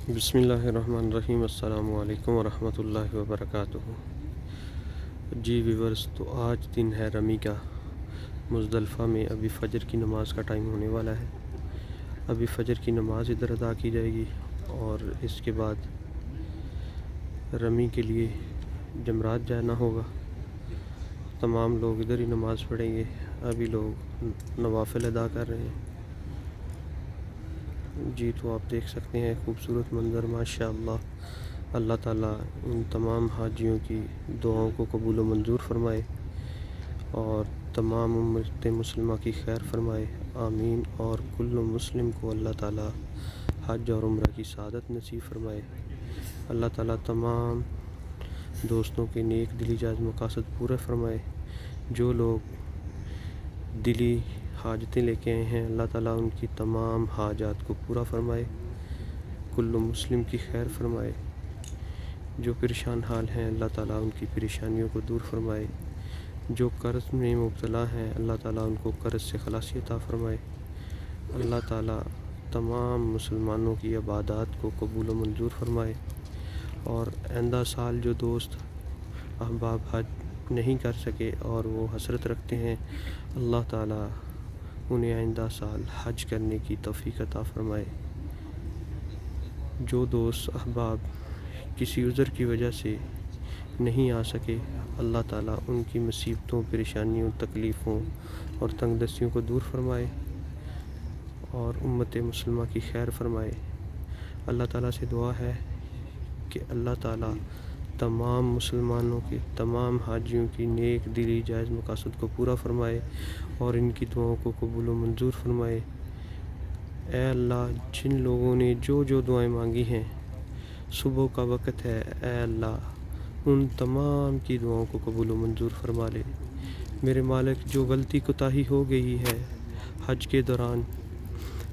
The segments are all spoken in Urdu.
بسم اللہ الرحمن الرحیم۔ السلام علیکم ورحمۃ اللہ وبرکاتہ۔ جی ویورز، تو آج دن ہے رمی کا۔ مزدلفہ میں ابھی فجر کی نماز کا ٹائم ہونے والا ہے۔ ابھی فجر کی نماز ادھر ادا کی جائے گی اور اس کے بعد رمی کے لیے جمرات جانا ہوگا۔ تمام لوگ ادھر ہی نماز پڑھیں گے۔ ابھی لوگ نوافل ادا کر رہے ہیں۔ جی تو آپ دیکھ سکتے ہیں خوبصورت منظر، ماشاء اللہ۔ اللہ تعالیٰ ان تمام حاجیوں کی دعاؤں کو قبول و منظور فرمائے اور تمام امت مسلمہ کی خیر فرمائے، آمین۔ اور کل مسلم کو اللہ تعالیٰ حج اور عمرہ کی سعادت نصیب فرمائے۔ اللہ تعالیٰ تمام دوستوں کے نیک دلی جائز مقاصد پورے فرمائے۔ جو لوگ دلی حاجتیں لے کے آئے ہیں، اللہ تعالیٰ ان کی تمام حاجات کو پورا فرمائے، کل مسلم کی خیر فرمائے۔ جو پریشان حال ہیں، اللہ تعالیٰ ان کی پریشانیوں کو دور فرمائے۔ جو قرض میں مبتلا ہیں، اللہ تعالیٰ ان کو قرض سے خلاصی عطا فرمائے۔ اللہ تعالیٰ تمام مسلمانوں کی عبادات کو قبول و منظور فرمائے۔ اور آئندہ سال جو دوست احباب حج نہیں کر سکے اور وہ حسرت رکھتے ہیں، اللہ تعالیٰ انہیں آئندہ سال حج کرنے کی توفیق عطا فرمائے۔ جو دوست احباب کسی عذر کی وجہ سے نہیں آ سکے، اللہ تعالیٰ ان کی مصیبتوں، پریشانیوں، تکلیفوں اور تنگ دستیوں کو دور فرمائے اور امت مسلمہ کی خیر فرمائے۔ اللہ تعالیٰ سے دعا ہے کہ اللہ تعالیٰ تمام مسلمانوں کے، تمام حاجیوں کی نیک دلی جائز مقاصد کو پورا فرمائے اور ان کی دعاؤں کو قبول و منظور فرمائے۔ اے اللہ، جن لوگوں نے جو دعائیں مانگی ہیں، صبح کا وقت ہے، اے اللہ ان تمام کی دعاؤں کو قبول و منظور فرما لے۔ میرے مالک، جو غلطی کوتاہی ہو گئی ہے حج کے دوران،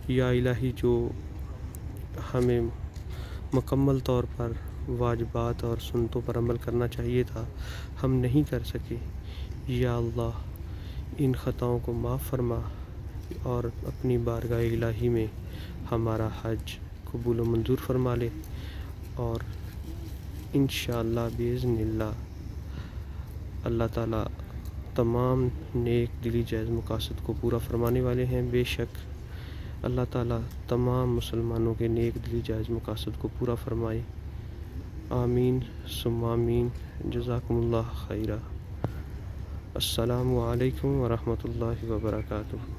یا الہی جو ہمیں مکمل طور پر واجبات اور سنتوں پر عمل کرنا چاہیے تھا، ہم نہیں کر سکے، یا اللہ ان خطاؤں کو معاف فرما اور اپنی بارگاہ الہی میں ہمارا حج قبول و منظور فرما لے۔ اور انشاءاللہ باذن اللہ تعالیٰ تمام نیک دلی جائز مقاصد کو پورا فرمانے والے ہیں۔ بے شک اللہ تعالیٰ تمام مسلمانوں کے نیک دلی جائز مقاصد کو پورا فرمائے، آمین ثم آمین۔ جزاکم اللہ خیرہ۔ السلام علیکم ورحمۃ اللہ وبرکاتہ۔